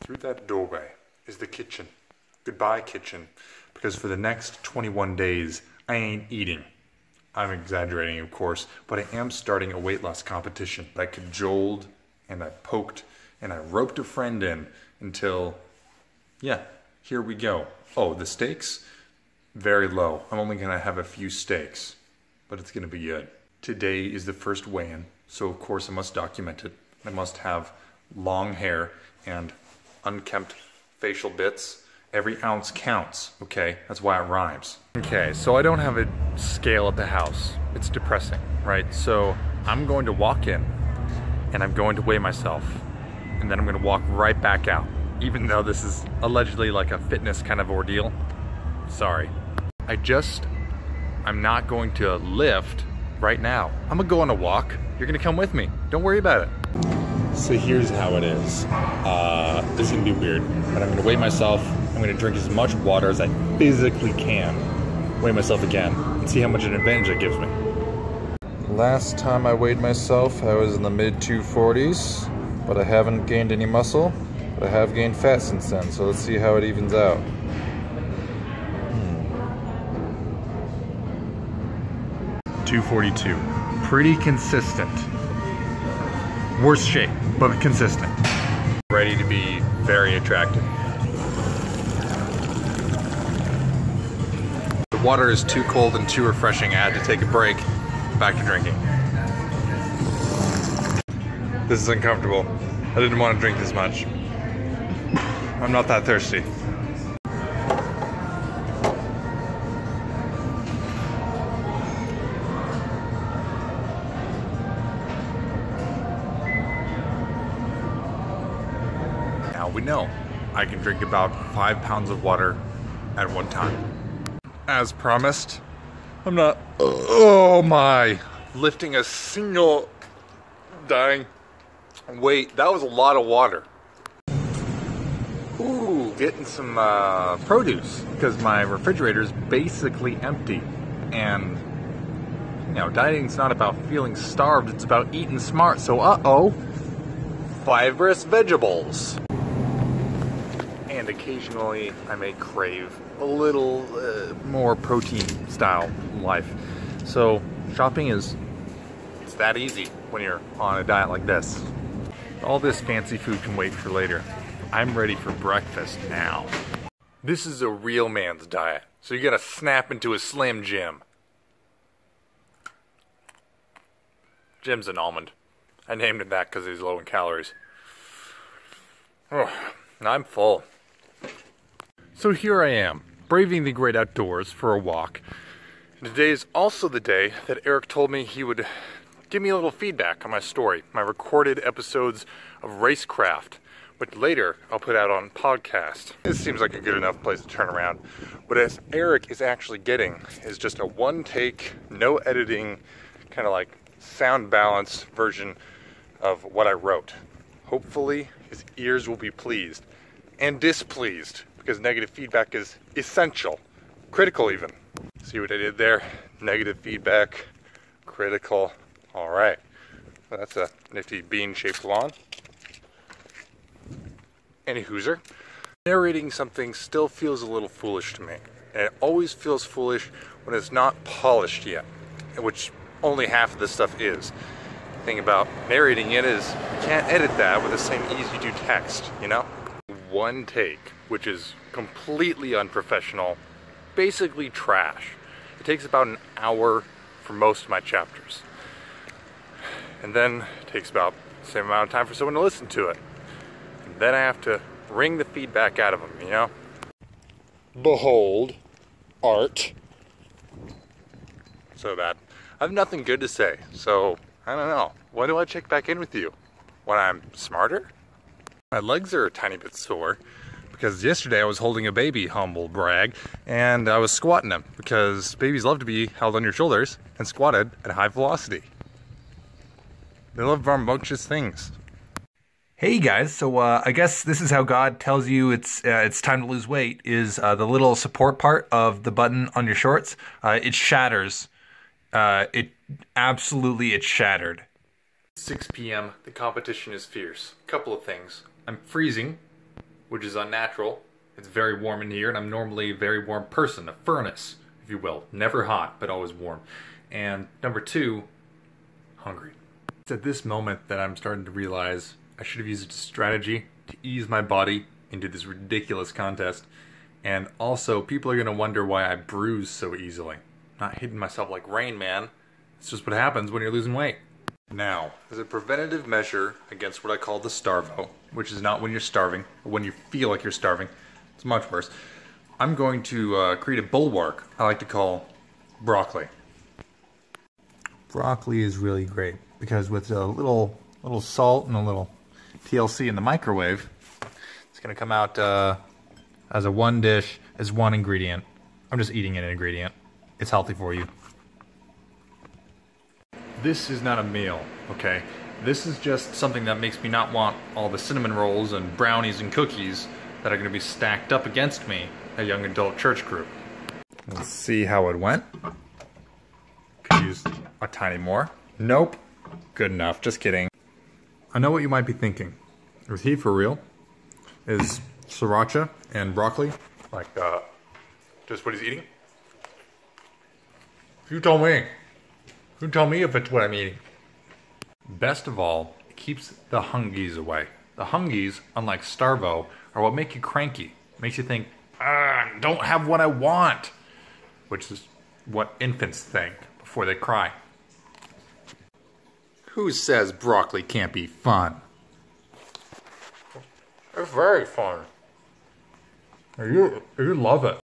Through that doorway is the kitchen. Goodbye, kitchen. Because for the next 21 days, I ain't eating. I'm exaggerating, of course, but I am starting a weight loss competition. I cajoled and I poked and I roped a friend in until, yeah, here we go. Oh, the stakes? Very low. I'm only gonna have a few steaks, but it's gonna be good. Today is the first weigh-in, so of course I must document it. I must have long hair and unkempt facial bits. Every ounce counts, okay? That's why it rhymes. Okay, so I don't have a scale at the house. It's depressing, right? So I'm going to walk in and I'm going to weigh myself and then I'm gonna walk right back out. Even though this is allegedly like a fitness kind of ordeal. Sorry. I'm not going to lift right now. I'm gonna go on a walk. You're gonna come with me. Don't worry about it. So here's how it is. This is gonna be weird, but I'm gonna weigh myself. I'm gonna drink as much water as I physically can. Weigh myself again and see how much of an advantage it gives me. Last time I weighed myself, I was in the mid 240s, but I haven't gained any muscle, but I have gained fat since then. So let's see how it evens out. 242. Pretty consistent. Worse shape, but consistent. Ready to be very attractive. The water is too cold and too refreshing. I had to take a break. Back to drinking. This is uncomfortable. I didn't want to drink this much. I'm not that thirsty. Now we know I can drink about 5 pounds of water at one time. As promised, I'm not, oh my, lifting a single dying weight. That was a lot of water. Ooh, getting some produce because my refrigerator is basically empty. And, you know, dieting's not about feeling starved, it's about eating smart. So, fibrous vegetables. And occasionally I may crave a little more protein style life. So shopping it's that easy when you're on a diet like this. All this fancy food can wait for later. I'm ready for breakfast now. This is a real man's diet, so you gotta snap into a Slim Jim. Jim's an almond. I named it that because he's low in calories. Oh, I'm full. So here I am, braving the great outdoors for a walk. And today is also the day that Eric told me he would give me a little feedback on my story, my recorded episodes of Racecraft, which later I'll put out on podcast. This seems like a good enough place to turn around. What Eric is actually getting is just a one-take, no editing, kind of like sound balanced version of what I wrote. Hopefully his ears will be pleased and displeased, because negative feedback is essential, critical even. See what I did there? Negative feedback, critical. All right, well, that's a nifty bean-shaped lawn. Any hooser. Narrating something still feels a little foolish to me. And it always feels foolish when it's not polished yet, which only half of this stuff is. The thing about narrating it is you can't edit that with the same ease you do text, you know? One take, which is completely unprofessional, basically trash. It takes about an hour for most of my chapters. And then it takes about the same amount of time for someone to listen to it. And then I have to wring the feedback out of them, you know? Behold, art. So bad. I have nothing good to say, so I don't know. When do I check back in with you? When I'm smarter? My legs are a tiny bit sore because yesterday I was holding a baby, humble brag, and I was squatting him because babies love to be held on your shoulders and squatted at high velocity. They love rambunctious things. Hey guys, so I guess this is how God tells you it's time to lose weight, is the little support part of the button on your shorts. It shatters. It shattered. 6 p.m. The competition is fierce. Couple of things. I'm freezing, which is unnatural. It's very warm in here, and I'm normally a very warm person, a furnace, if you will. Never hot, but always warm. And number 2, hungry. It's at this moment that I'm starting to realize I should have used a strategy to ease my body into this ridiculous contest. And also, people are going to wonder why I bruise so easily. I'm not hitting myself like Rain Man. It's just what happens when you're losing weight. Now, as a preventative measure against what I call the Starvo, which is not when you're starving, or when you feel like you're starving, it's much worse, I'm going to create a bulwark I like to call broccoli. Broccoli is really great because with a little salt and a little TLC in the microwave, it's going to come out as a one dish, as one ingredient. I'm just eating an ingredient. It's healthy for you. This is not a meal, okay? This is just something that makes me not want all the cinnamon rolls and brownies and cookies that are going to be stacked up against me at Young Adult Church Group. Let's see how it went. Could use a tiny more. Nope. Good enough. Just kidding. I know what you might be thinking. Is he for real? Is sriracha and broccoli like just what he's eating? You tell me. You tell me if it's what I'm eating. Best of all, it keeps the Hungies away. The Hungies, unlike Starvo, are what make you cranky. Makes you think, I don't have what I want. Which is what infants think before they cry. Who says broccoli can't be fun? It's very fun. You love it.